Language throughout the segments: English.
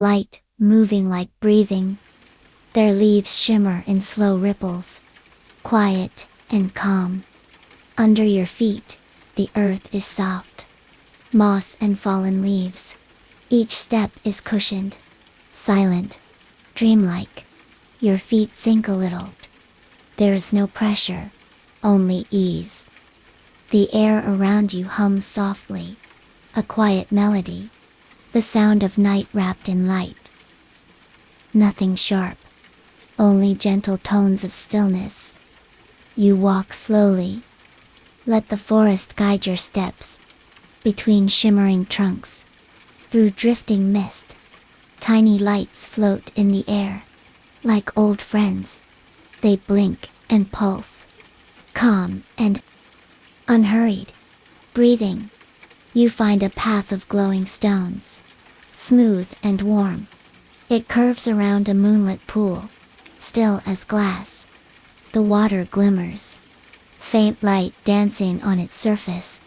light, moving like breathing. Their leaves shimmer in slow ripples, quiet and calm. Under your feet, the earth is soft. Moss and fallen leaves. Each step is cushioned, silent, dreamlike. Your feet sink a little. There is no pressure, only ease. The air around you hums softly, a quiet melody, the sound of night wrapped in light. Nothing sharp, only gentle tones of stillness. You walk slowly. Let the forest guide your steps, between shimmering trunks, through drifting mist. Tiny lights float in the air, like old friends. They blink and pulse, calm and unhurried. Breathing, you find a path of glowing stones, smooth and warm. It curves around a moonlit pool, still as glass. The water glimmers, faint light dancing on its surface.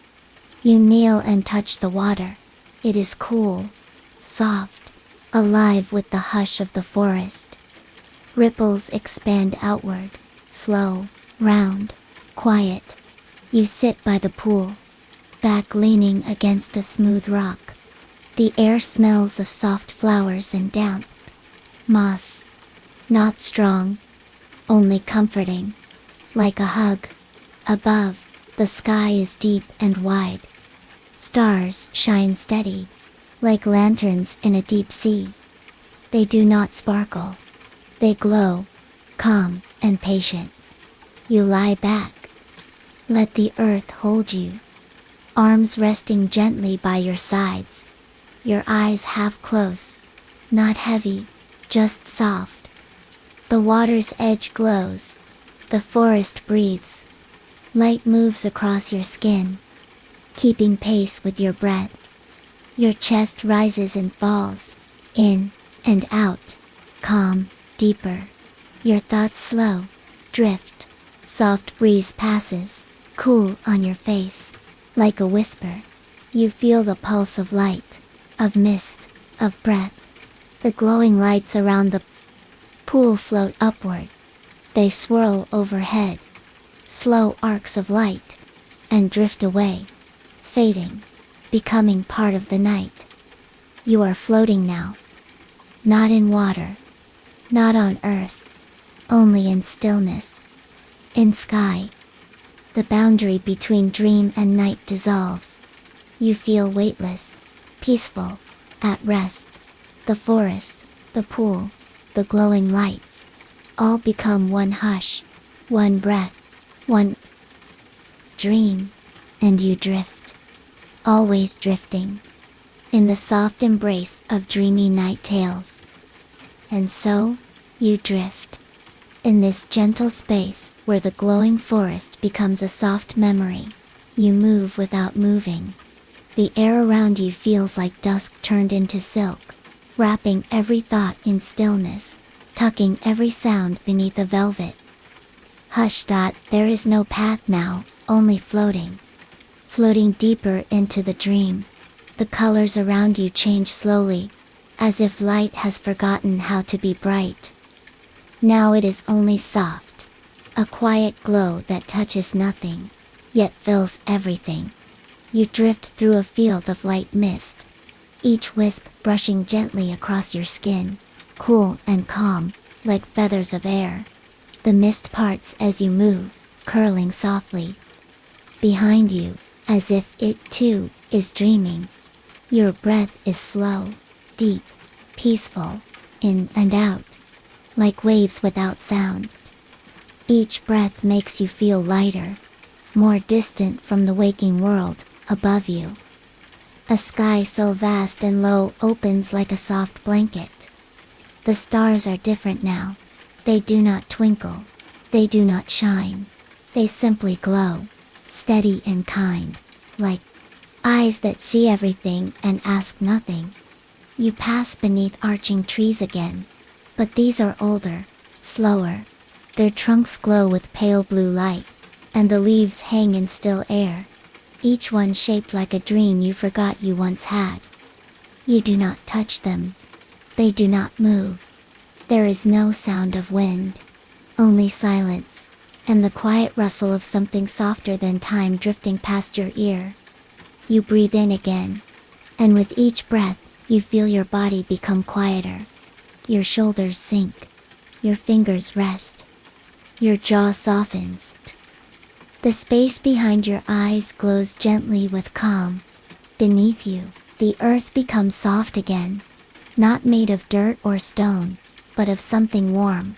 You kneel and touch the water. It is cool, soft, alive with the hush of the forest. Ripples expand outward, slow, round, quiet. You sit by the pool, back leaning against a smooth rock. The air smells of soft flowers and damp moss. Not strong, only comforting, like a hug. Above, the sky is deep and wide. Stars shine steady, like lanterns in a deep sea. They do not sparkle. They glow, calm and patient. You lie back. Let the earth hold you, arms resting gently by your sides. Your eyes half close, not heavy, just soft. The water's edge glows. The forest breathes. Light moves across your skin, keeping pace with your breath. Your chest rises and falls, in and out, calm, deeper. Your thoughts slow, drift. Soft breeze passes, cool on your face, like a whisper. You feel the pulse of light, of mist, of breath. The glowing lights around the pool float upward. They swirl overhead, slow arcs of light, and drift away, fading, becoming part of the night. You are floating now. Not in water, not on earth, only in stillness, in sky. The boundary between dream and night dissolves. You feel weightless, peaceful, at rest. The forest, the pool, the glowing lights, all become one hush, one breath, one dream, and you drift, always drifting, in the soft embrace of dreamy night tales. And so, you drift, in this gentle space where the glowing forest becomes a soft memory. You move without moving. The air around you feels like dusk turned into silk, wrapping every thought in stillness, tucking every sound beneath a velvet. Hush. There is no path now, only floating. Floating deeper into the dream. The colors around you change slowly, as if light has forgotten how to be bright. Now it is only soft, a quiet glow that touches nothing, yet fills everything. You drift through a field of light mist, each wisp brushing gently across your skin, cool and calm, like feathers of air. The mist parts as you move, curling softly. Behind you, as if it too is dreaming. Your breath is slow, deep, peaceful, in and out, like waves without sound. Each breath makes you feel lighter, more distant from the waking world above you. A sky so vast and low opens like a soft blanket. The stars are different now. They do not twinkle. They do not shine. They simply glow, steady and kind, like eyes that see everything and ask nothing. You pass beneath arching trees again, but these are older, slower. Their trunks glow with pale blue light, and the leaves hang in still air, each one shaped like a dream you forgot you once had. You do not touch them. They do not move. There is no sound of wind. Only silence, and the quiet rustle of something softer than time drifting past your ear. You breathe in again, and with each breath, you feel your body become quieter. Your shoulders sink. Your fingers rest. Your jaw softens. The space behind your eyes glows gently with calm. Beneath you, the earth becomes soft again, not made of dirt or stone, but of something warm,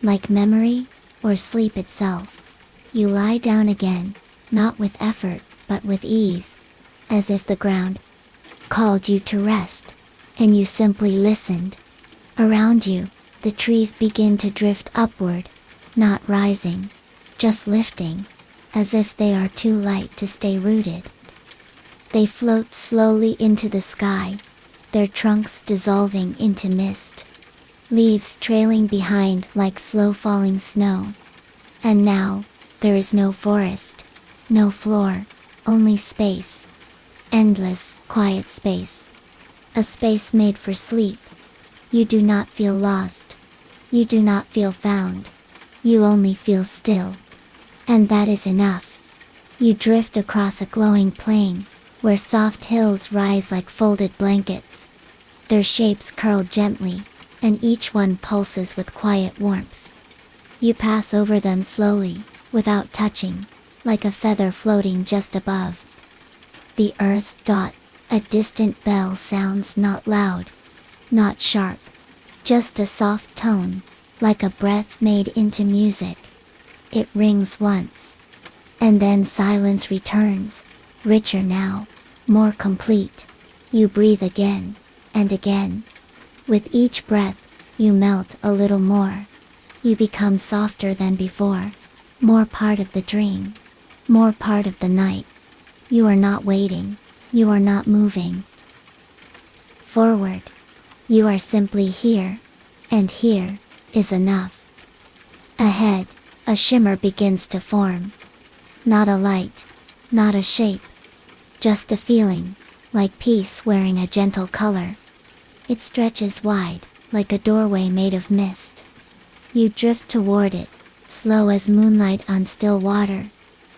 like memory or sleep itself. You lie down again, not with effort, but with ease, as if the ground called you to rest, and you simply listened. Around you, the trees begin to drift upward, not rising, just lifting, as if they are too light to stay rooted. They float slowly into the sky, their trunks dissolving into mist, leaves trailing behind like slow falling snow. And now, there is no forest, no floor, only space. Endless, quiet space. A space made for sleep. You do not feel lost. You do not feel found. You only feel still. And that is enough. You drift across a glowing plain, where soft hills rise like folded blankets. Their shapes curl gently, and each one pulses with quiet warmth. You pass over them slowly, without touching, like a feather floating just above. The earth. A distant bell sounds not loud, not sharp, just a soft tone, like a breath made into music. It rings once, and then silence returns, richer now, more complete. You breathe again, and again. With each breath, you melt a little more. You become softer than before, more part of the dream, more part of the night. You are not waiting, you are not moving forward. You are simply here, and here is enough. Ahead, a shimmer begins to form. Not a light, not a shape, just a feeling, like peace wearing a gentle color. It stretches wide, like a doorway made of mist. You drift toward it, slow as moonlight on still water.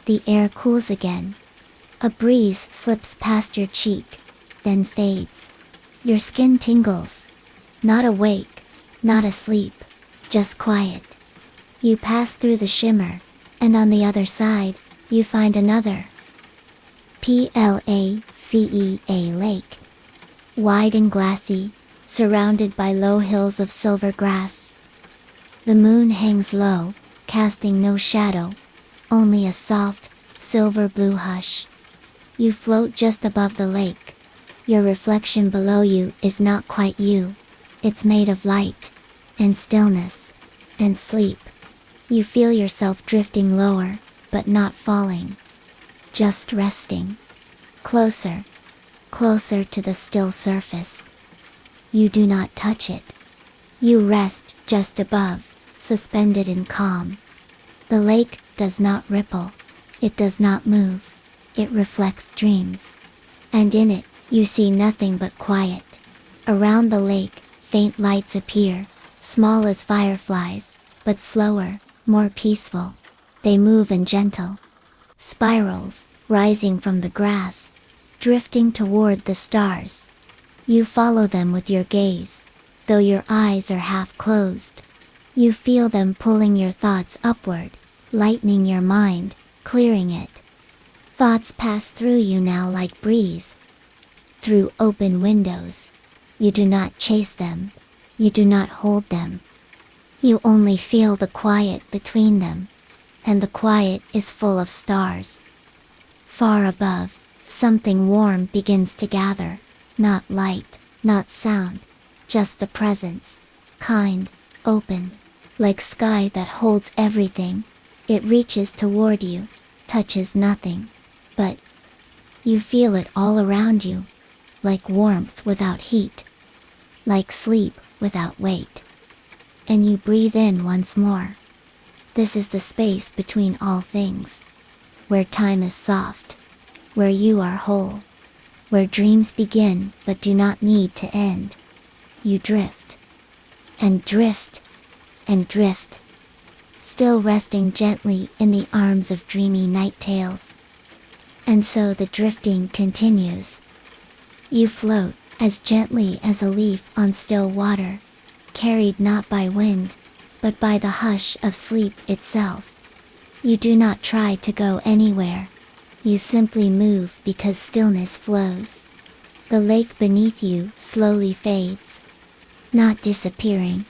The air cools again. A breeze slips past your cheek, then fades. Your skin tingles. Not awake, not asleep, just quiet. You pass through the shimmer, and on the other side, you find another. Placea lake. Wide and glassy, surrounded by low hills of silver grass. The moon hangs low, casting no shadow, only a soft, silver blue hush. You float just above the lake. Your reflection below you is not quite you. It's made of light, and stillness, and sleep. You feel yourself drifting lower, but not falling. Just resting. Closer, closer to the still surface. You do not touch it. You rest just above, suspended in calm. The lake does not ripple. It does not move. It reflects dreams. And in it, you see nothing but quiet. Around the lake, faint lights appear, small as fireflies, but slower, more peaceful. They move in gentle spirals, rising from the grass, drifting toward the stars. You follow them with your gaze, though your eyes are half closed. You feel them pulling your thoughts upward, lightening your mind, clearing it. Thoughts pass through you now like breeze, through open windows. You do not chase them. You do not hold them. You only feel the quiet between them, and the quiet is full of stars. Far above, something warm begins to gather, not light, not sound, just a presence, kind, open, like sky that holds everything. It reaches toward you, touches nothing, but you feel it all around you, like warmth without heat, like sleep without weight. And you breathe in once more. This is the space between all things, where time is soft, where you are whole, where dreams begin but do not need to end. You drift. and drift, and drift, still resting gently in the arms of dreamy night tales. And so the drifting continues. You float as gently as a leaf on still water, carried not by wind, but by the hush of sleep itself. You do not try to go anywhere. You simply move because stillness flows. The lake beneath you slowly fades, not disappearing,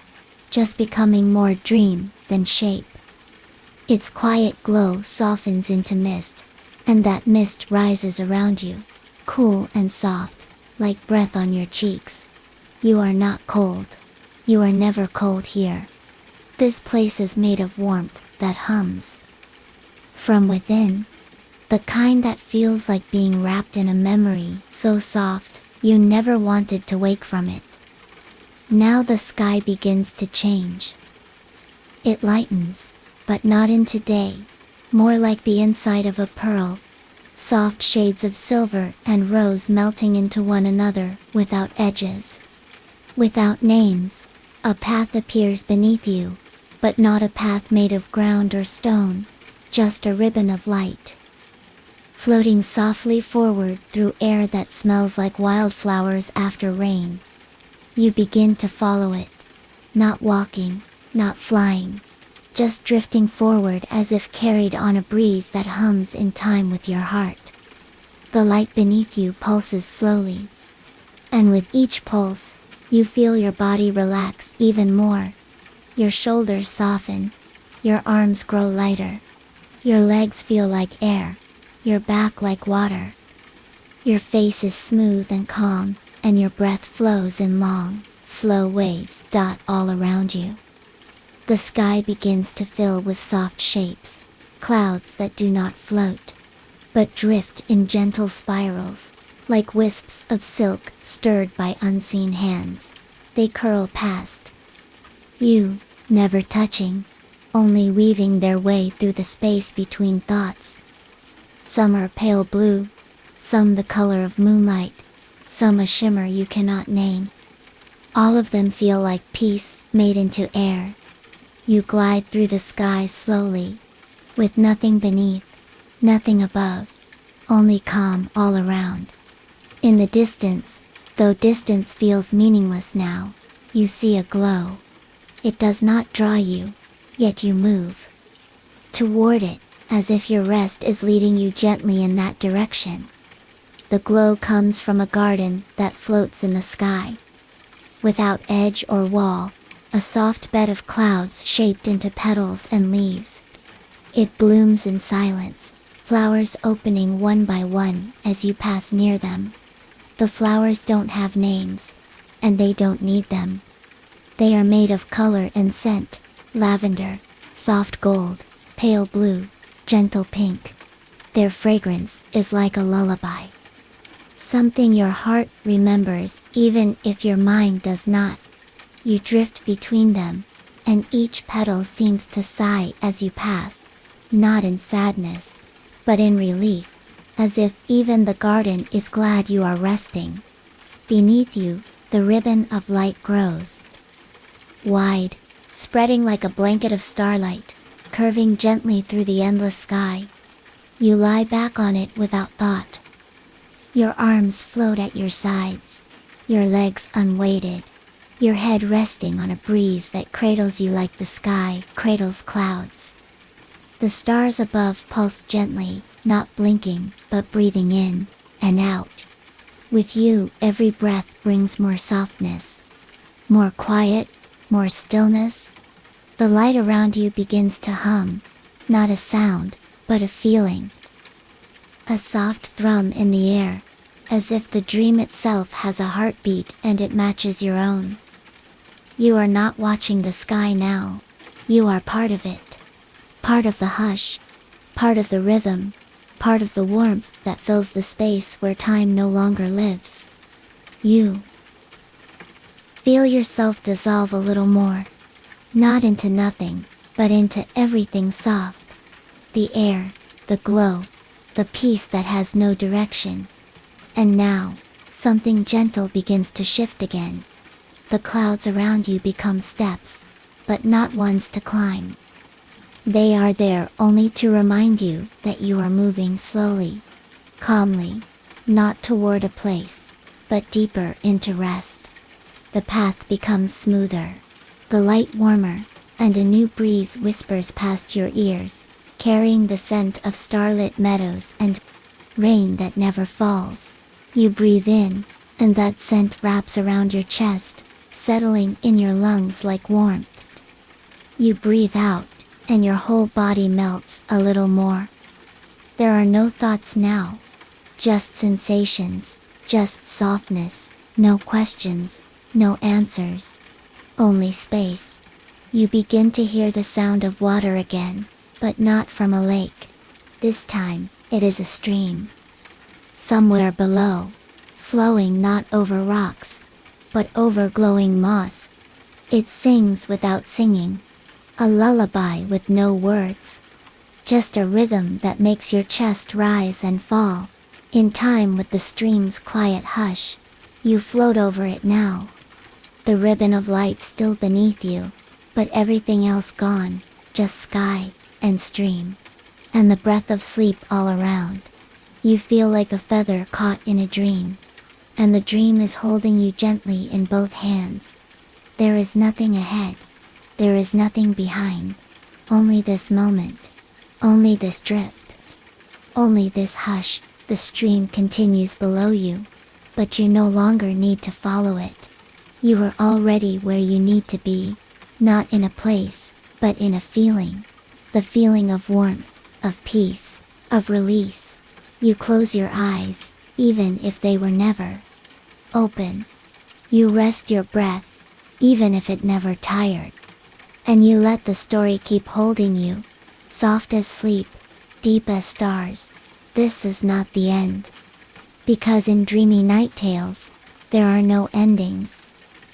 just becoming more dream than shape. Its quiet glow softens into mist, and that mist rises around you, cool and soft, like breath on your cheeks. You are not cold. You are never cold here. This place is made of warmth that hums from within, the kind that feels like being wrapped in a memory so soft you never wanted to wake from it. Now the sky begins to change. It lightens, but not into day, more like the inside of a pearl, soft shades of silver and rose melting into one another without edges. Without names, a path appears beneath you, but not a path made of ground or stone, just a ribbon of light, floating softly forward through air that smells like wildflowers after rain. You begin to follow it, not walking, not flying, just drifting forward as if carried on a breeze that hums in time with your heart. The light beneath you pulses slowly, and with each pulse, you feel your body relax even more. Your shoulders soften, your arms grow lighter, your legs feel like air, your back like water. Your face is smooth and calm, and your breath flows in long, slow waves all around you. The sky begins to fill with soft shapes, clouds that do not float, but drift in gentle spirals, like wisps of silk stirred by unseen hands. They curl past you, never touching, only weaving their way through the space between thoughts. Some are pale blue, some the color of moonlight, some a shimmer you cannot name. All of them feel like peace made into air. You glide through the sky slowly, with nothing beneath, nothing above, only calm all around. In the distance, though distance feels meaningless now, you see a glow. It does not draw you, yet you move toward it, as if your rest is leading you gently in that direction. The glow comes from a garden that floats in the sky, without edge or wall, a soft bed of clouds shaped into petals and leaves. It blooms in silence, flowers opening one by one as you pass near them. The flowers don't have names, and they don't need them. They are made of color and scent, lavender, soft gold, pale blue, gentle pink. Their fragrance is like a lullaby. Something your heart remembers even if your mind does not. You drift between them, and each petal seems to sigh as you pass, not in sadness, but in relief, as if even the garden is glad you are resting. Beneath you, the ribbon of light grows wide, spreading like a blanket of starlight, curving gently through the endless sky. You lie back on it without thought. Your arms float at your sides, your legs unweighted, your head resting on a breeze that cradles you like the sky cradles clouds. The stars above pulse gently, not blinking, but breathing in and out. With you, every breath brings more softness, more quiet, more stillness. The light around you begins to hum, not a sound, but a feeling. A soft thrum in the air, as if the dream itself has a heartbeat and it matches your own. You are not watching the sky now. You are part of it. Part of the hush, part of the rhythm, part of the warmth that fills the space where time no longer lives. You feel yourself dissolve a little more, not into nothing, but into everything soft. The air, the glow, the peace that has no direction. And now, something gentle begins to shift again. The clouds around you become steps, but not ones to climb. They are there only to remind you that you are moving slowly, calmly, not toward a place, but deeper into rest. The path becomes smoother, the light warmer, and a new breeze whispers past your ears, carrying the scent of starlit meadows and rain that never falls. You breathe in, and that scent wraps around your chest, settling in your lungs like warmth. You breathe out, and your whole body melts a little more. There are no thoughts now, just sensations, just softness, no questions, no answers, only space. You begin to hear the sound of water again, but not from a lake. This time, it is a stream. Somewhere below, flowing not over rocks, but over glowing moss. It sings without singing, a lullaby with no words. Just a rhythm that makes your chest rise and fall, in time with the stream's quiet hush. You float over it now. The ribbon of light still beneath you, but everything else gone, just sky and stream, and the breath of sleep all around. You feel like a feather caught in a dream, and the dream is holding you gently in both hands. There is nothing ahead, there is nothing behind, only this moment, only this drift, only this hush. The stream continues below you, but you no longer need to follow it. You are already where you need to be, not in a place, but in a feeling. The feeling of warmth, of peace, of release. You close your eyes, even if they were never open. You rest your breath, even if it never tired. And you let the story keep holding you, soft as sleep, deep as stars. This is not the end. Because in dreamy night tales, there are no endings.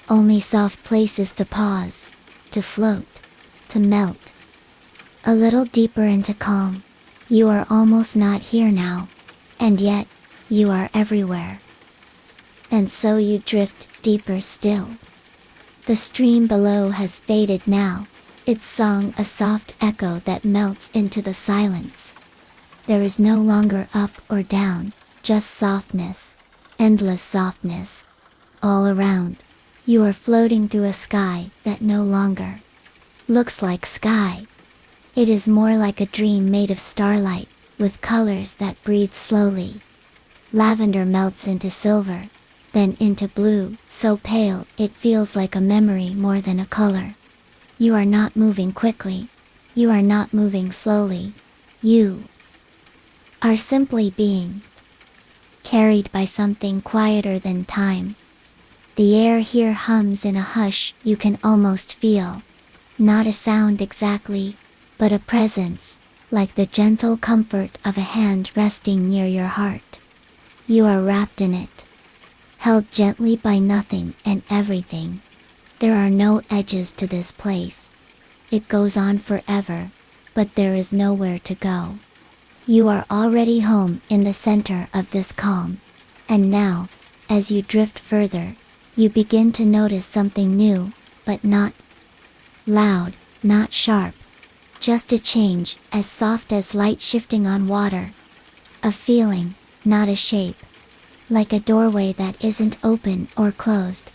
Only soft places to pause, to float, to melt. A little deeper into calm. You are almost not here now, and yet, you are everywhere. And so you drift deeper still. The stream below has faded now, its song a soft echo that melts into the silence. There is no longer up or down, just softness, endless softness. All around, you are floating through a sky that no longer looks like sky. It is more like a dream made of starlight, with colors that breathe slowly. Lavender melts into silver, then into blue, so pale it feels like a memory more than a color. You are not moving quickly. You are not moving slowly. You are simply being carried by something quieter than time. The air here hums in a hush you can almost feel. Not a sound exactly, but a presence, like the gentle comfort of a hand resting near your heart. You are wrapped in it, held gently by nothing and everything. There are no edges to this place. It goes on forever, but there is nowhere to go. You are already home in the center of this calm. And now, as you drift further, you begin to notice something new, but not loud, not sharp. Just a change, as soft as light shifting on water. A feeling, not a shape. Like a doorway that isn't open or closed.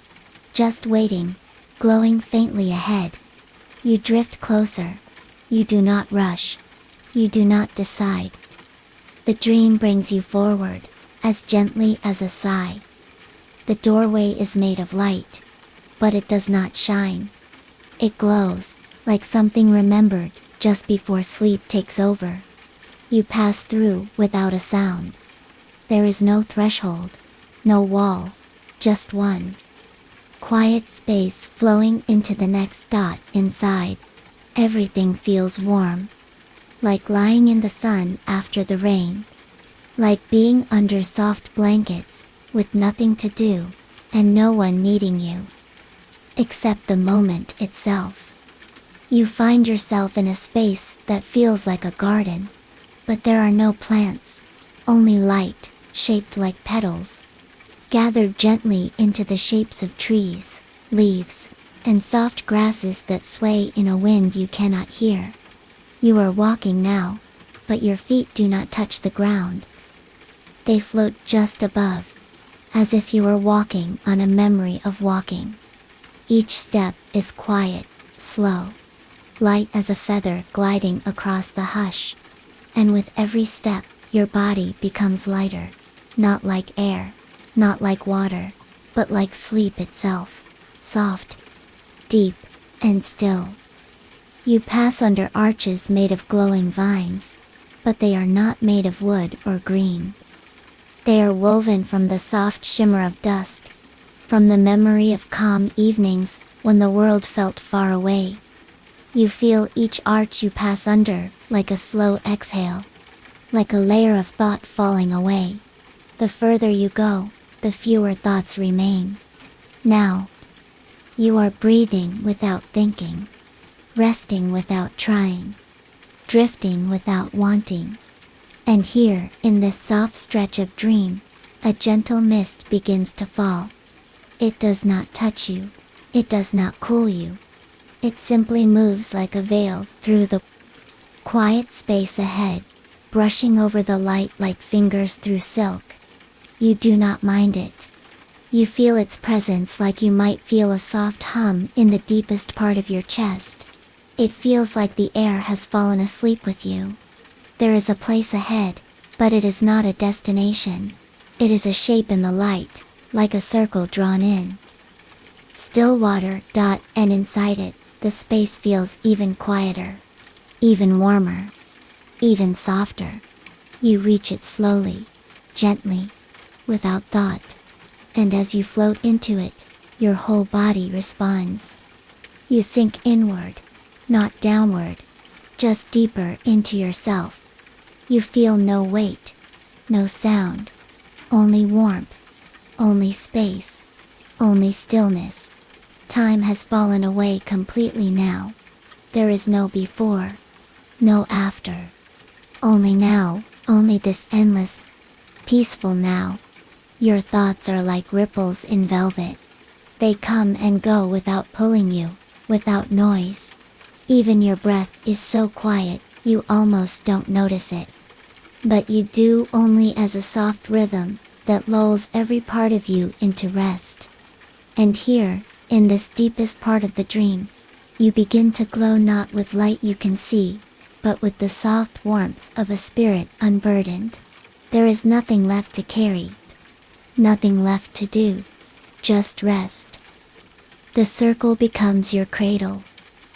Just waiting, glowing faintly ahead. You drift closer. You do not rush. You do not decide. The dream brings you forward, as gently as a sigh. The doorway is made of light, but it does not shine. It glows, like something remembered, just before sleep takes over. You pass through without a sound. There is no threshold, no wall, just one quiet space flowing into the next dot inside. Everything feels warm. Like lying in the sun after the rain. Like being under soft blankets, with nothing to do, and no one needing you. Except the moment itself. You find yourself in a space that feels like a garden. But there are no plants, only light, shaped like petals. Gathered gently into the shapes of trees, leaves, and soft grasses that sway in a wind you cannot hear. You are walking now, but your feet do not touch the ground. They float just above, as if you were walking on a memory of walking. Each step is quiet, slow, light as a feather gliding across the hush. And with every step, your body becomes lighter, not like air, not like water, but like sleep itself, soft, deep, and still. You pass under arches made of glowing vines, but they are not made of wood or green. They are woven from the soft shimmer of dusk, from the memory of calm evenings when the world felt far away. You feel each arch you pass under, like a slow exhale, like a layer of thought falling away. The further you go, the fewer thoughts remain. Now, you are breathing without thinking, resting without trying, drifting without wanting. And here, in this soft stretch of dream, a gentle mist begins to fall. It does not touch you. It does not cool you. It simply moves like a veil through the quiet space ahead, brushing over the light like fingers through silk. You do not mind it. You feel its presence like you might feel a soft hum in the deepest part of your chest. It feels like the air has fallen asleep with you. There is a place ahead, but it is not a destination. It is a shape in the light, like a circle drawn in. Still water, and inside it, the space feels even quieter, even warmer, even softer. You reach it slowly, gently, without thought. And as you float into it, your whole body responds. You sink inward, not downward, just deeper into yourself. You feel no weight, no sound, only warmth, only space, only stillness. Time has fallen away completely now. There is no before, no after. Only now, only this endless, peaceful now. Your thoughts are like ripples in velvet. They come and go without pulling you, without noise. Even your breath is so quiet, you almost don't notice it. But you do, only as a soft rhythm that lulls every part of you into rest. And here, in this deepest part of the dream, you begin to glow not with light you can see, but with the soft warmth of a spirit unburdened. There is nothing left to carry, nothing left to do, just rest. The circle becomes your cradle,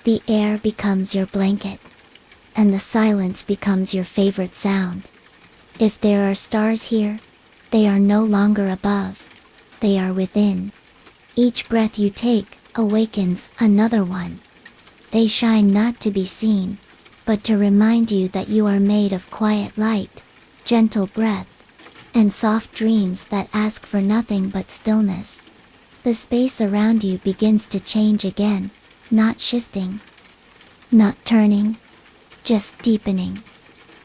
the air becomes your blanket, and the silence becomes your favorite sound. If there are stars here, they are no longer above, they are within. Each breath you take awakens another one. They shine not to be seen, but to remind you that you are made of quiet light, gentle breath, and soft dreams that ask for nothing but stillness. The space around you begins to change again, not shifting, not turning, just deepening,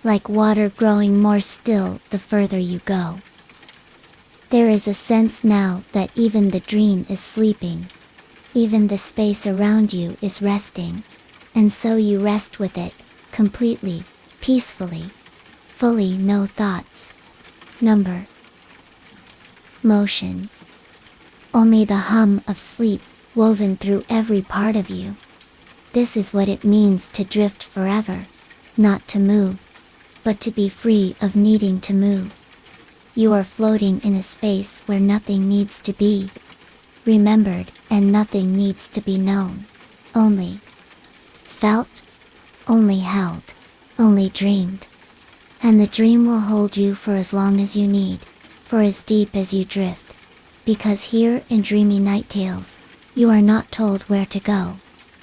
like water growing more still the further you go. There is a sense now that even the dream is sleeping, even the space around you is resting, and so you rest with it, completely, peacefully, fully, no thoughts, number, motion. Only the hum of sleep woven through every part of you. This is what it means to drift forever, not to move, but to be free of needing to move. You are floating in a space where nothing needs to be remembered and nothing needs to be known, only felt, only held, only dreamed. And the dream will hold you for as long as you need, for as deep as you drift. Because here in Dreamy Night Tales, you are not told where to go.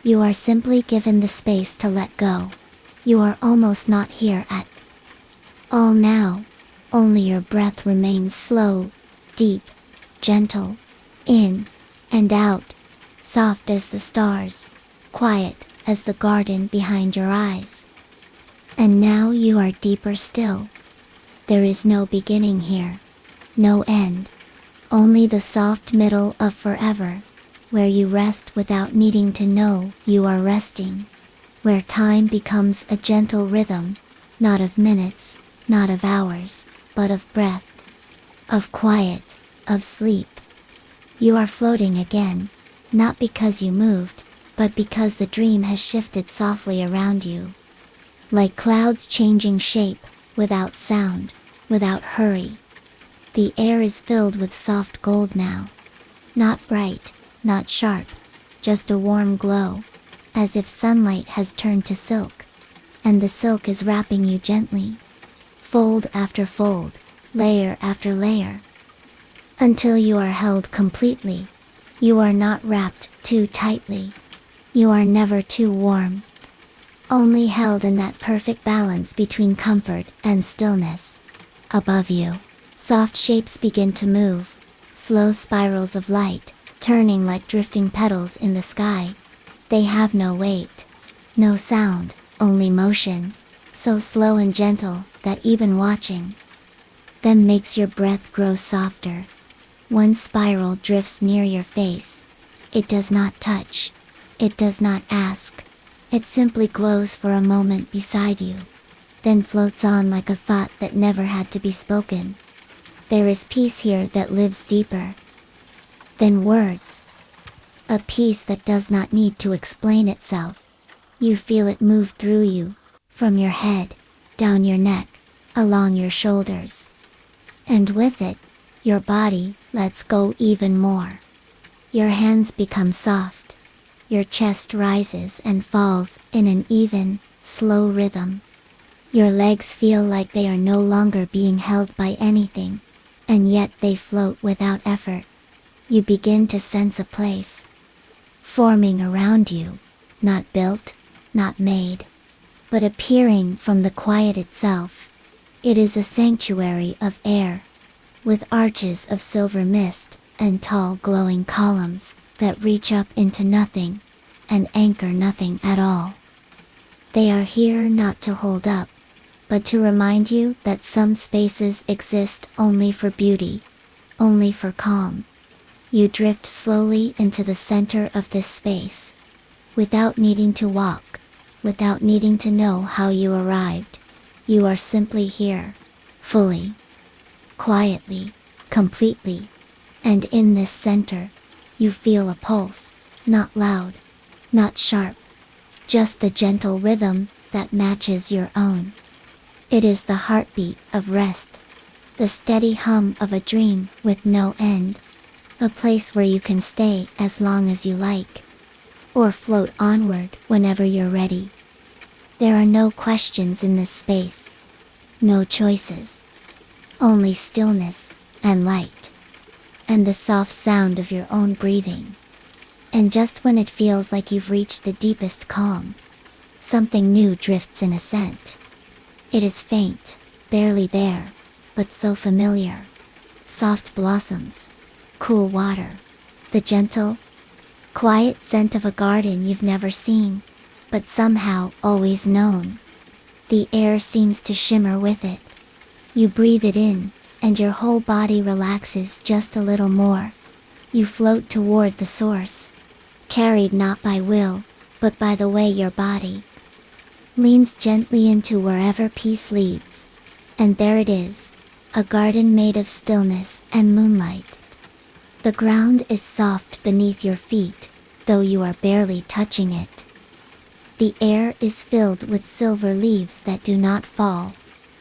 You are simply given the space to let go. You are almost not here at all now. Only your breath remains slow, deep, gentle, in and out, soft as the stars, quiet as the garden behind your eyes. And now you are deeper still. There is no beginning here, no end, only the soft middle of forever. where you rest without needing to know you are resting, where time becomes a gentle rhythm, not of minutes, not of hours, but of breath, of quiet, of sleep. You are floating again, not because you moved, but because the dream has shifted softly around you. Like clouds changing shape, without sound, without hurry. The air is filled with soft gold now. Not bright, not sharp, just a warm glow, as if sunlight has turned to silk, and the silk is wrapping you gently, fold after fold, layer after layer, until you are held completely. You are not wrapped too tightly. You are never too warm. Only held in that perfect balance between comfort and stillness. Above you, soft shapes begin to move, slow spirals of light, turning like drifting petals in the sky. They have no weight, no sound, only motion, so slow and gentle that even watching them makes your breath grow softer. One spiral drifts near your face. It does not touch. It does not ask. It simply glows for a moment beside you, then floats on like a thought that never had to be spoken. There is peace here that lives deeper than words. A peace that does not need to explain itself. You feel it move through you, from your head, down your neck, along your shoulders. And with it, your body lets go even more. Your hands become soft. Your chest rises and falls in an even, slow rhythm. Your legs feel like they are no longer being held by anything, and yet they float without effort. You begin to sense a place forming around you, not built, not made, but appearing from the quiet itself. It is a sanctuary of air, with arches of silver mist and tall glowing columns that reach up into nothing and anchor nothing at all. They are here not to hold up, but to remind you that some spaces exist only for beauty, only for calm. You drift slowly into the center of this space, without needing to walk, without needing to know how you arrived. You are simply here, fully, quietly, completely, and in this center, you feel a pulse, not loud, not sharp, just a gentle rhythm that matches your own. It is the heartbeat of rest, the steady hum of a dream with no end, a place where you can stay as long as you like, or float onward whenever you're ready. There are no questions in this space, no choices, only stillness and light, and the soft sound of your own breathing. And just when it feels like you've reached the deepest calm, something new drifts in ascent. It is faint, barely there, but so familiar. Soft blossoms, cool water, the gentle, quiet scent of a garden you've never seen, but somehow always known. The air seems to shimmer with it. You breathe it in, and your whole body relaxes just a little more. You float toward the source, carried not by will, but by the way your body leans gently into wherever peace leads. And there it is, a garden made of stillness and moonlight. The ground is soft beneath your feet, though you are barely touching it. The air is filled with silver leaves that do not fall,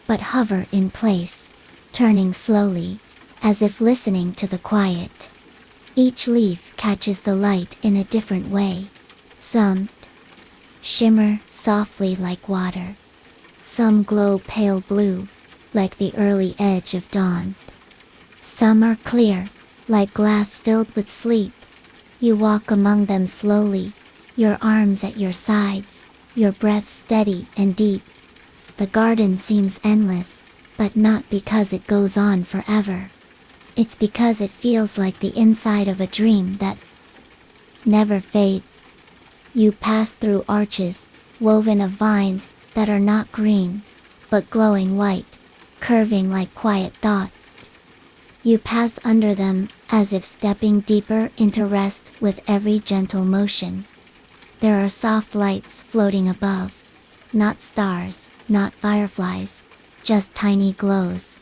but hover in place, turning slowly, as if listening to the quiet. Each leaf catches the light in a different way. Some shimmer softly like water. Some glow pale blue, like the early edge of dawn. Some are clear, like glass filled with sleep. You walk among them slowly, your arms at your sides, your breath steady and deep. The garden seems endless, but not because it goes on forever. It's because it feels like the inside of a dream that never fades. You pass through arches, woven of vines that are not green, but glowing white, curving like quiet thoughts. You pass under them, as if stepping deeper into rest with every gentle motion. There are soft lights floating above. Not stars, not fireflies, just tiny glows.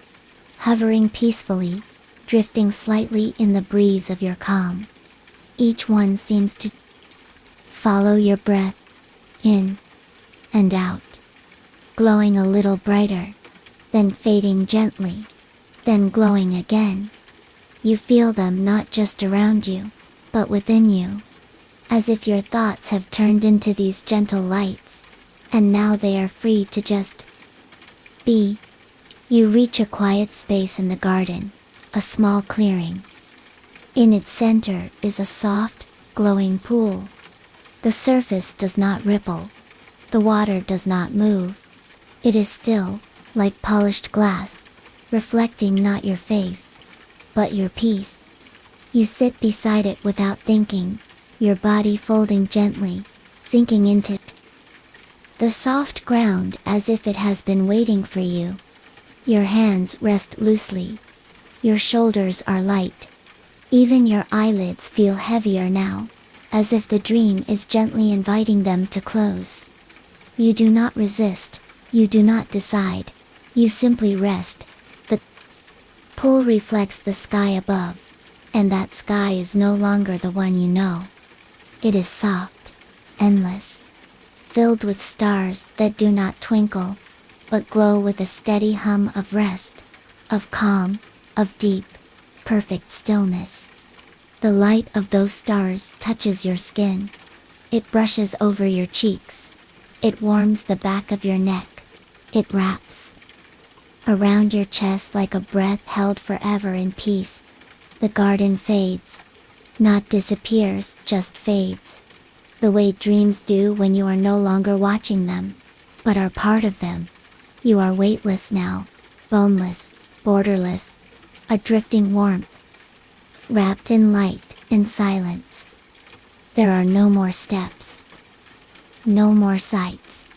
Hovering peacefully, drifting slightly in the breeze of your calm. Each one seems to follow your breath, in and out. Glowing a little brighter, then fading gently, then glowing again. You feel them not just around you, but within you. As if your thoughts have turned into these gentle lights, and now they are free to just be. You reach a quiet space in the garden, a small clearing. In its center is a soft, glowing pool. The surface does not ripple. The water does not move. It is still, like polished glass, reflecting not your face, but your peace. You sit beside it without thinking, your body folding gently, sinking into the soft ground as if it has been waiting for you. Your hands rest loosely. Your shoulders are light. Even your eyelids feel heavier now, as if the dream is gently inviting them to close. You do not resist, you do not decide, you simply rest. The pool reflects the sky above, and that sky is no longer the one you know. It is soft, endless, filled with stars that do not twinkle, but glow with a steady hum of rest, of calm, of deep, perfect stillness. The light of those stars touches your skin. It brushes over your cheeks. It warms the back of your neck. It wraps around your chest like a breath held forever in peace. The garden fades. Not disappears, just fades. The way dreams do when you are no longer watching them, but are part of them. You are weightless now, boneless, borderless, a drifting warmth, wrapped in light, in silence. There are no more steps, no more sights,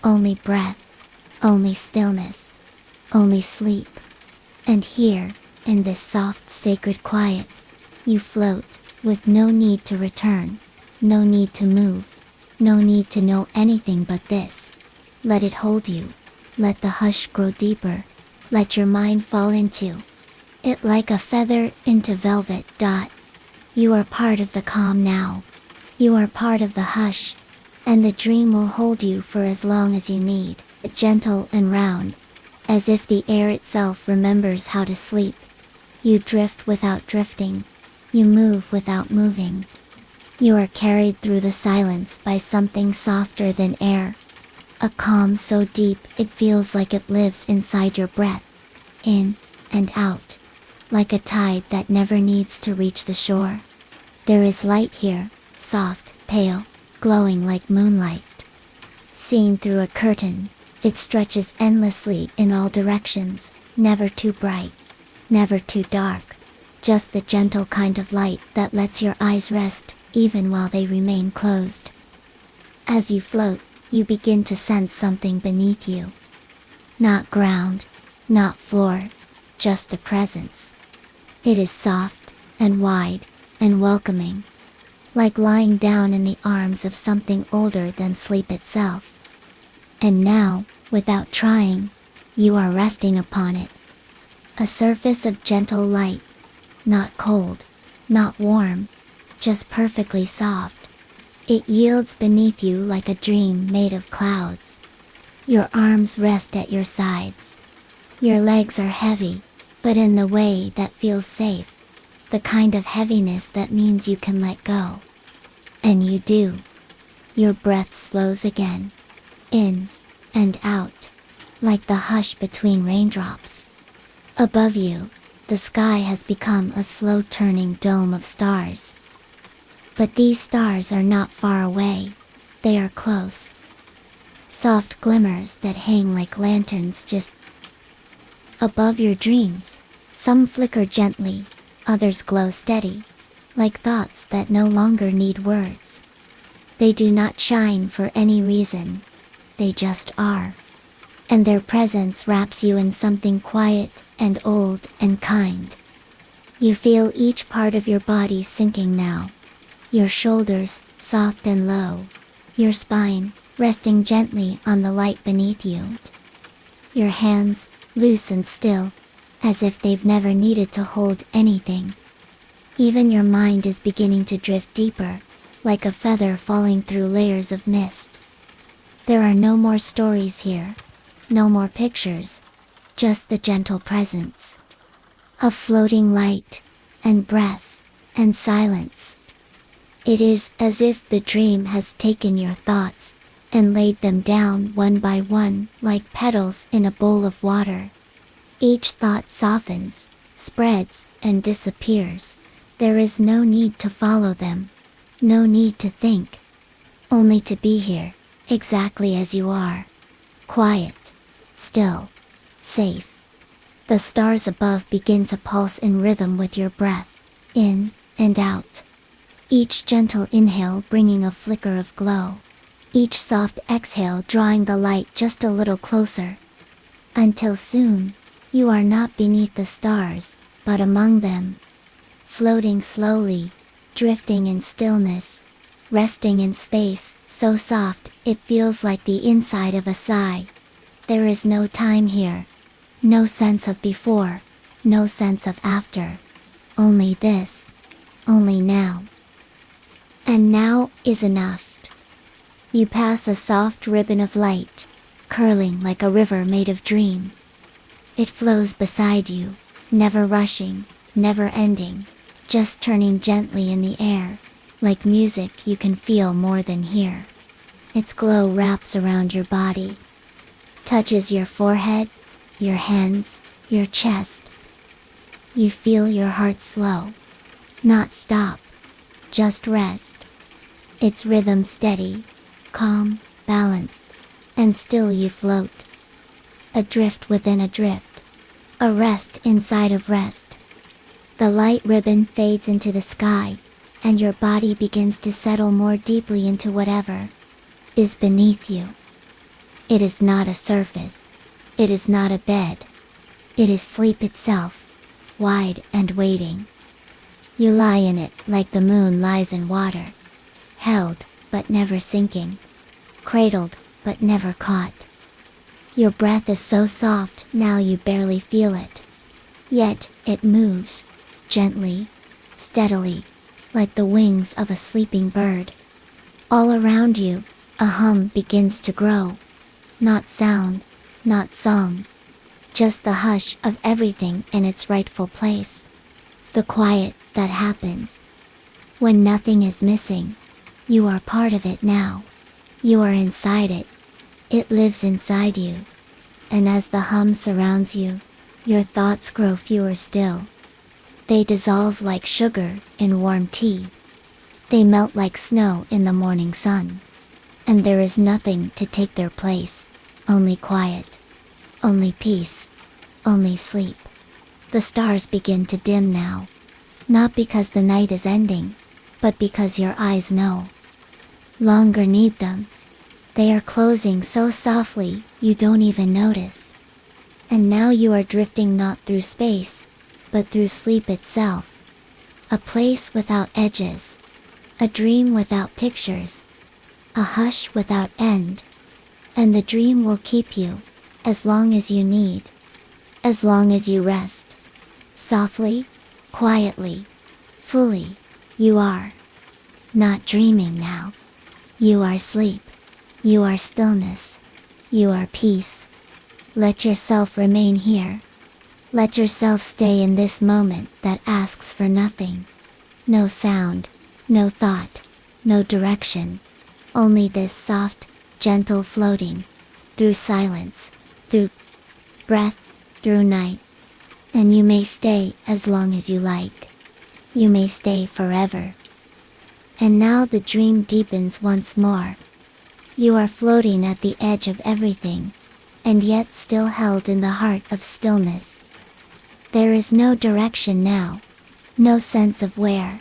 only breath, only stillness, only sleep. And here, in this soft sacred quiet, you float, with no need to return, no need to move, no need to know anything but this. Let it hold you, let the hush grow deeper, let your mind fall into it like a feather into velvet. You are part of the calm now. You are part of the hush, and the dream will hold you for as long as you need, gentle and round, as if the air itself remembers how to sleep. You drift without drifting. You move without moving. You are carried through the silence by something softer than air. A calm so deep it feels like it lives inside your breath, in and out, like a tide that never needs to reach the shore. There is light here, soft, pale, glowing like moonlight. Seen through a curtain, it stretches endlessly in all directions, never too bright, never too dark. Just the gentle kind of light that lets your eyes rest, even while they remain closed. As you float, you begin to sense something beneath you. Not ground, not floor, just a presence. It is soft, and wide, and welcoming. Like lying down in the arms of something older than sleep itself. And now, without trying, you are resting upon it. A surface of gentle light. Not cold, not warm, just perfectly soft. It yields beneath you like a dream made of clouds. Your arms rest at your sides. Your legs are heavy, but in the way that feels safe. The kind of heaviness that means you can let go. And you do. Your breath slows again. In and out, like the hush between raindrops. Above you, the sky has become a slow-turning dome of stars. But these stars are not far away, they are close. Soft glimmers that hang like lanterns just above your dreams. Some flicker gently, others glow steady, like thoughts that no longer need words. They do not shine for any reason, they just are. And their presence wraps you in something quiet and old and kind. You feel each part of your body sinking now. Your shoulders, soft and low. Your spine, resting gently on the light beneath you. Your hands, loose and still, as if they've never needed to hold anything. Even your mind is beginning to drift deeper, like a feather falling through layers of mist. There are no more stories here, no more pictures, just the gentle presence of floating light, and breath, and silence. It is as if the dream has taken your thoughts, and laid them down one by one, like petals in a bowl of water. Each thought softens, spreads, and disappears. There is no need to follow them, no need to think, only to be here, exactly as you are. Quiet, still, safe. The stars above begin to pulse in rhythm with your breath, in and out. Each gentle inhale bringing a flicker of glow. Each soft exhale drawing the light just a little closer. Until soon, you are not beneath the stars, but among them. Floating slowly, drifting in stillness, resting in space, so soft it feels like the inside of a sigh. There is no time here. No sense of before, no sense of after. Only this, only now. And now is enough. You pass a soft ribbon of light, curling like a river made of dream. It flows beside you, never rushing, never ending, just turning gently in the air, like music you can feel more than hear. Its glow wraps around your body, touches your forehead, your hands, your chest. You feel your heart slow, not stop, just rest. Its rhythm steady, calm, balanced, and still you float. Adrift within a drift, a rest inside of rest. The light ribbon fades into the sky, and your body begins to settle more deeply into whatever is beneath you. It is not a surface. It is not a bed. It is sleep itself, wide and waiting. You lie in it like the moon lies in water, held but never sinking, cradled but never caught. Your breath is so soft now you barely feel it. Yet it moves, gently, steadily, like the wings of a sleeping bird. All around you, a hum begins to grow. Not sound, not song. Just the hush of everything in its rightful place. The quiet that happens when nothing is missing. You are part of it now. You are inside it. It lives inside you. And as the hum surrounds you, your thoughts grow fewer still. They dissolve like sugar in warm tea. They melt like snow in the morning sun. And there is nothing to take their place. Only quiet. Only peace. Only sleep. The stars begin to dim now. Not because the night is ending, but because your eyes know. Longer need them. They are closing so softly, you don't even notice. And now you are drifting not through space, but through sleep itself. A place without edges. A dream without pictures. A hush without end. And the dream will keep you, as long as you need. As long as you rest. Softly, quietly, fully, you are not dreaming now. You are sleep. You are stillness. You are peace. Let yourself remain here. Let yourself stay in this moment that asks for nothing. No sound, no thought, no direction. Only this soft, gentle floating, through silence, through breath, through night. And you may stay as long as you like. You may stay forever. And now the dream deepens once more. You are floating at the edge of everything, and yet still held in the heart of stillness. There is no direction now, no sense of where,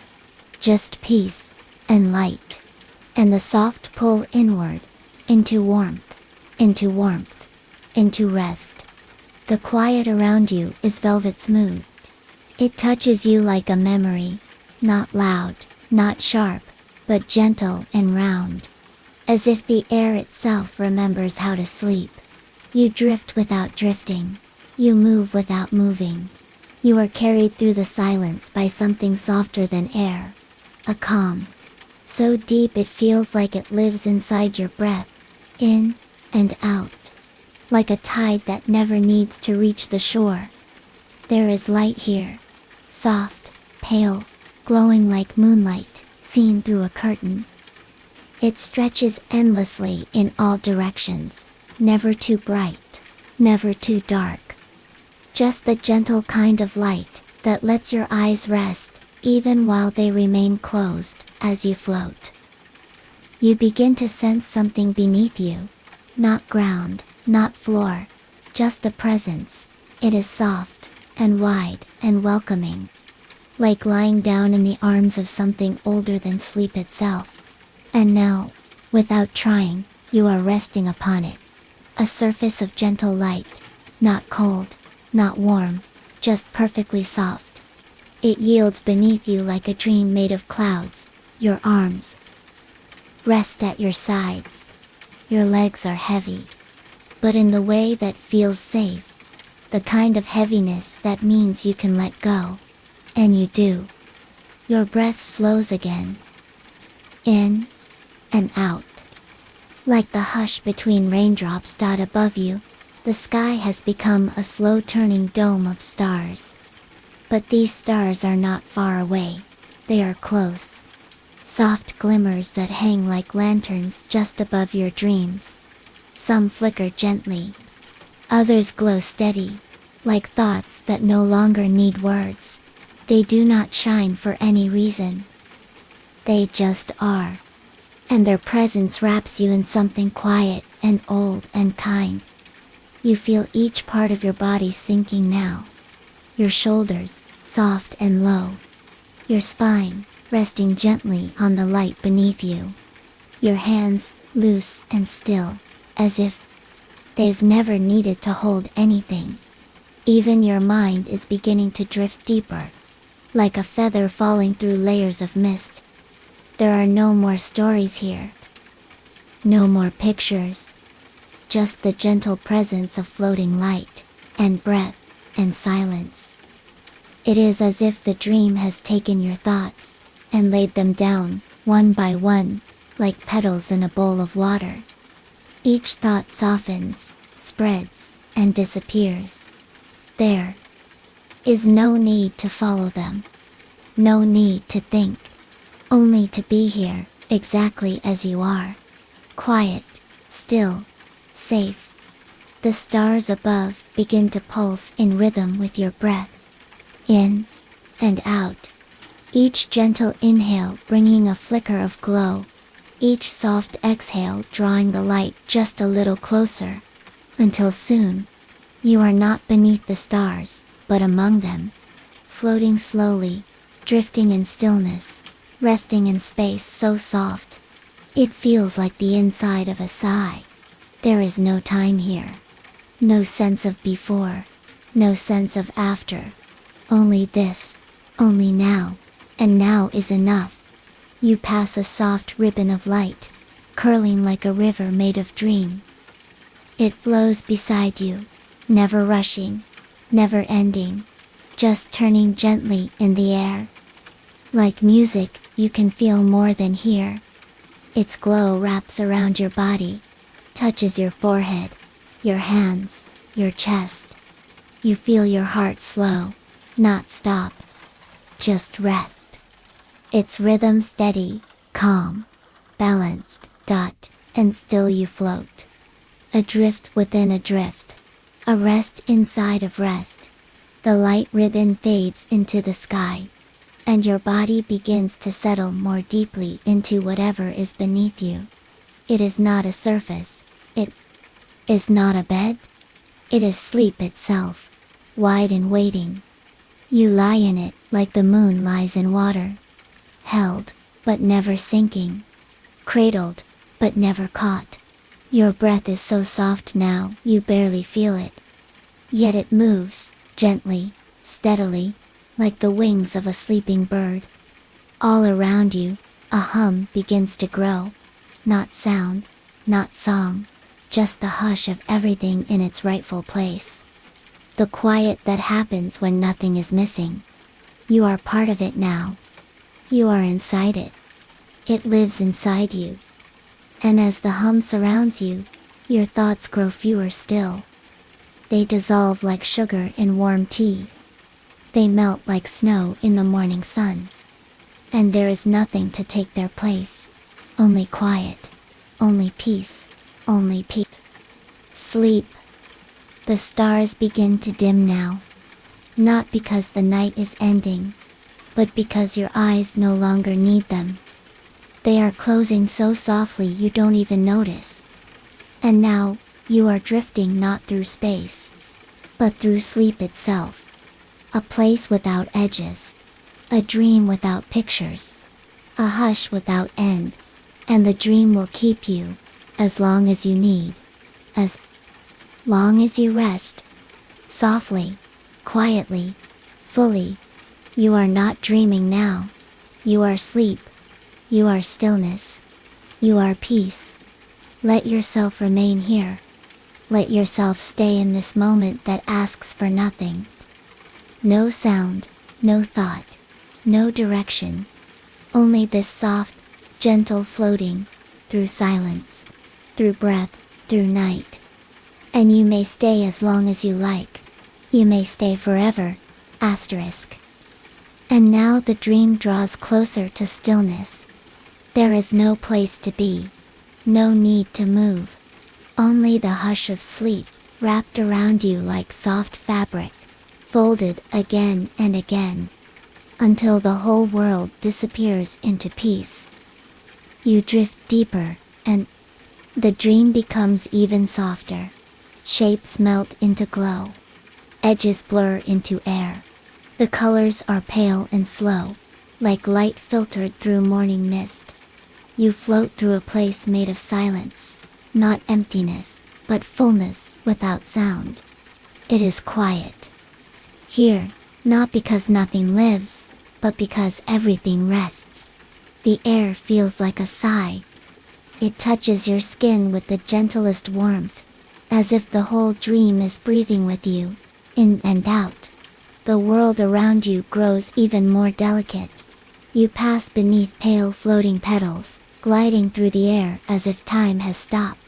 just peace, and light, and the soft pull inward, into warmth, into warmth, into rest. The quiet around you is velvet smooth. It touches you like a memory, not loud, not sharp, but gentle and round. As if the air itself remembers how to sleep. You drift without drifting. You move without moving. You are carried through the silence by something softer than air. A calm. So deep it feels like it lives inside your breath, in and out. Like a tide that never needs to reach the shore. There is light here. Soft, pale, glowing like moonlight, seen through a curtain. It stretches endlessly in all directions, never too bright, never too dark. Just the gentle kind of light that lets your eyes rest, even while they remain closed, as you float. You begin to sense something beneath you. Not ground, not floor, just a presence. It is soft, and wide, and welcoming. Like lying down in the arms of something older than sleep itself. And now, without trying, you are resting upon it. A surface of gentle light, not cold, not warm, just perfectly soft. It yields beneath you like a dream made of clouds. Your arms rest at your sides. Your legs are heavy, but in the way that feels safe. The kind of heaviness that means you can let go. And you do. Your breath slows again. In and out. Like the hush between raindrops dot above you, the sky has become a slow turning dome of stars. But these stars are not far away. They are close. Soft glimmers that hang like lanterns just above your dreams. Some flicker gently. Others glow steady, like thoughts that no longer need words. They do not shine for any reason. They just are. And their presence wraps you in something quiet and old and kind. You feel each part of your body sinking now. Your shoulders, soft and low. Your spine, resting gently on the light beneath you. Your hands, loose and still, as if they've never needed to hold anything. Even your mind is beginning to drift deeper. Like a feather falling through layers of mist. There are no more stories here. No more pictures. Just the gentle presence of floating light, and breath, and silence. It is as if the dream has taken your thoughts, and laid them down, one by one, like petals in a bowl of water. Each thought softens, spreads, and disappears. There is no need to follow them. No need to think. Only to be here, exactly as you are. Quiet, still, safe. The stars above begin to pulse in rhythm with your breath. In and out. Each gentle inhale bringing a flicker of glow. Each soft exhale drawing the light just a little closer. Until soon, you are not beneath the stars, but among them. Floating slowly, drifting in stillness, resting in space so soft. It feels like the inside of a sigh. There is no time here. No sense of before. No sense of after. Only this. Only now. And now is enough. You pass a soft ribbon of light, curling like a river made of dream. It flows beside you, never rushing, never ending, just turning gently in the air. Like music, you can feel more than hear. Its glow wraps around your body, touches your forehead, your hands, your chest. You feel your heart slow, not stop, just rest. Its rhythm steady, calm, balanced, and still you float. Adrift within a drift. A rest inside of rest. The light ribbon fades into the sky. And your body begins to settle more deeply into whatever is beneath you. It is not a surface. It is not a bed. It is sleep itself, wide and waiting. You lie in it like the moon lies in water. Held, but never sinking. Cradled, but never caught. Your breath is so soft now, you barely feel it. Yet it moves, gently, steadily, like the wings of a sleeping bird. All around you, a hum begins to grow. Not sound, not song, just the hush of everything in its rightful place. The quiet that happens when nothing is missing. You are part of it now. You are inside it. It lives inside you. And as the hum surrounds you, your thoughts grow fewer still. They dissolve like sugar in warm tea. They melt like snow in the morning sun. And there is nothing to take their place. Only quiet. Only peace. Only peace. Sleep. The stars begin to dim now. Not because the night is ending, but because your eyes no longer need them. They are closing so softly you don't even notice. And now, you are drifting not through space, but through sleep itself. A place without edges. A dream without pictures. A hush without end. And the dream will keep you, as long as you need. As long as you rest. Softly. Quietly. Fully. You are not dreaming now. You are sleep. You are stillness. You are peace. Let yourself remain here. Let yourself stay in this moment that asks for nothing. No sound, no thought, no direction. Only this soft, gentle floating, through silence, through breath, through night. And you may stay as long as you like. You may stay forever, asterisk. And now the dream draws closer to stillness. There is no place to be. No need to move. Only the hush of sleep, wrapped around you like soft fabric, folded again and again, until the whole world disappears into peace. You drift deeper, and the dream becomes even softer. Shapes melt into glow. Edges blur into air. The colors are pale and slow, like light filtered through morning mist. You float through a place made of silence, not emptiness, but fullness without sound. It is quiet. Here, not because nothing lives, but because everything rests. The air feels like a sigh. It touches your skin with the gentlest warmth, as if the whole dream is breathing with you, in and out. The world around you grows even more delicate. You pass beneath pale floating petals, gliding through the air as if time has stopped.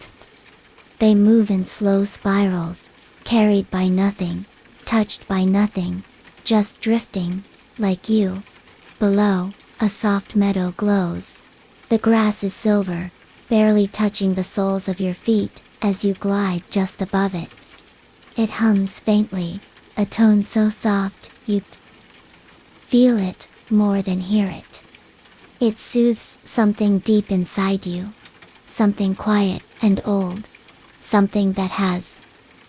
They move in slow spirals, carried by nothing, touched by nothing, just drifting, like you. Below, a soft meadow glows. The grass is silver, barely touching the soles of your feet as you glide just above it. It hums faintly, a tone so soft you feel it more than hear it. It soothes something deep inside you. Something quiet and old. Something that has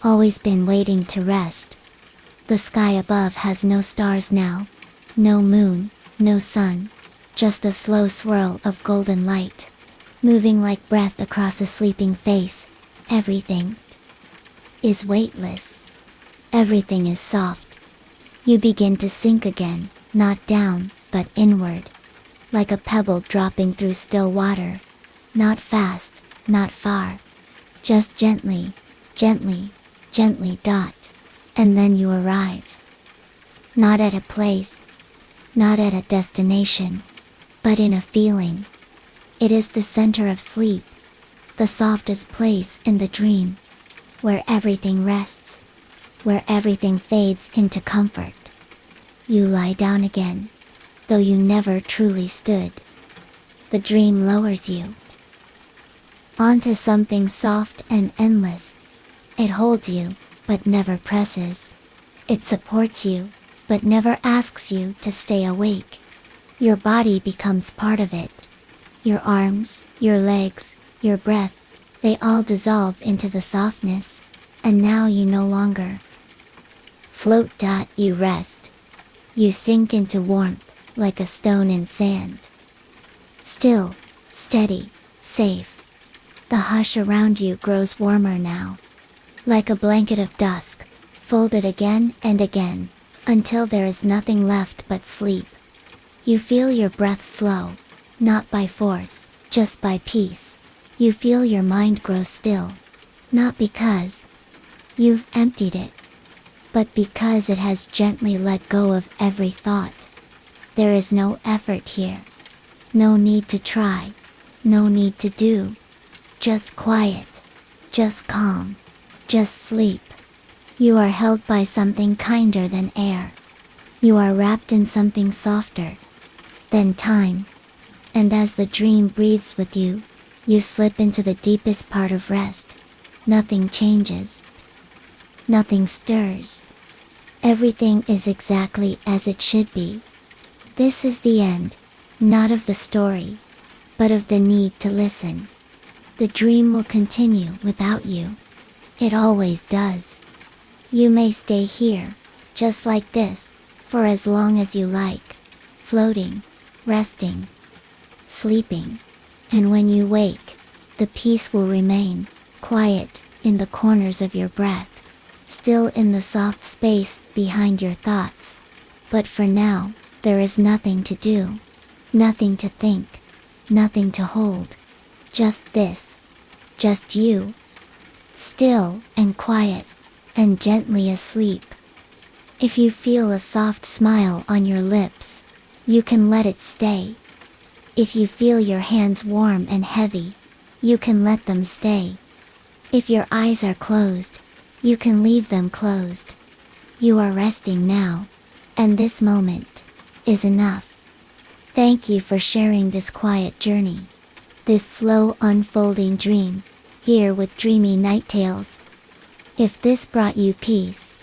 always been waiting to rest. The sky above has no stars now. No moon, no sun. Just a slow swirl of golden light. Moving like breath across a sleeping face. Everything is weightless. Everything is soft. You begin to sink again, not down, but inward. Like a pebble dropping through still water. Not fast, not far. Just gently, gently, gently dot. And then you arrive. Not at a place. Not at a destination. But in a feeling. It is the center of sleep. The softest place in the dream. Where everything rests. Where everything fades into comfort. You lie down again. Though you never truly stood. The dream lowers you onto something soft and endless. It holds you, but never presses. It supports you, but never asks you to stay awake. Your body becomes part of it. Your arms, your legs, your breath, they all dissolve into the softness, and now you no longer float. You rest. You sink into warmth, like a stone in sand. Still, steady, safe. The hush around you grows warmer now. Like a blanket of dusk, folded again and again, until there is nothing left but sleep. You feel your breath slow, not by force, just by peace. You feel your mind grow still, not because you've emptied it, but because it has gently let go of every thought. There is no effort here. No need to try. No need to do. Just quiet. Just calm. Just sleep. You are held by something kinder than air. You are wrapped in something softer than time. And as the dream breathes with you, you slip into the deepest part of rest. Nothing changes. Nothing stirs. Everything is exactly as it should be. This is the end, not of the story, but of the need to listen. The dream will continue without you. It always does. You may stay here, just like this, for as long as you like, floating, resting, sleeping. And when you wake, the peace will remain, quiet, in the corners of your breath, still in the soft space behind your thoughts. But for now, there is nothing to do, nothing to think, nothing to hold. Just this. Just you. Still and quiet, and gently asleep. If you feel a soft smile on your lips, you can let it stay. If you feel your hands warm and heavy, you can let them stay. If your eyes are closed, you can leave them closed. You are resting now, and this moment is enough. Thank you for sharing this quiet journey, this slow unfolding dream, here with Dreamy Night Tales. If this brought you peace,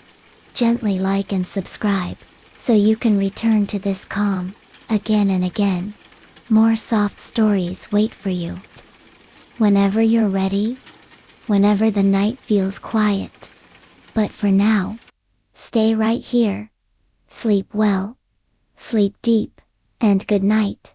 gently like and subscribe, so you can return to this calm, again and again. More soft stories wait for you. Whenever you're ready, whenever the night feels quiet. But for now, stay right here. Sleep well, sleep deep, and good night.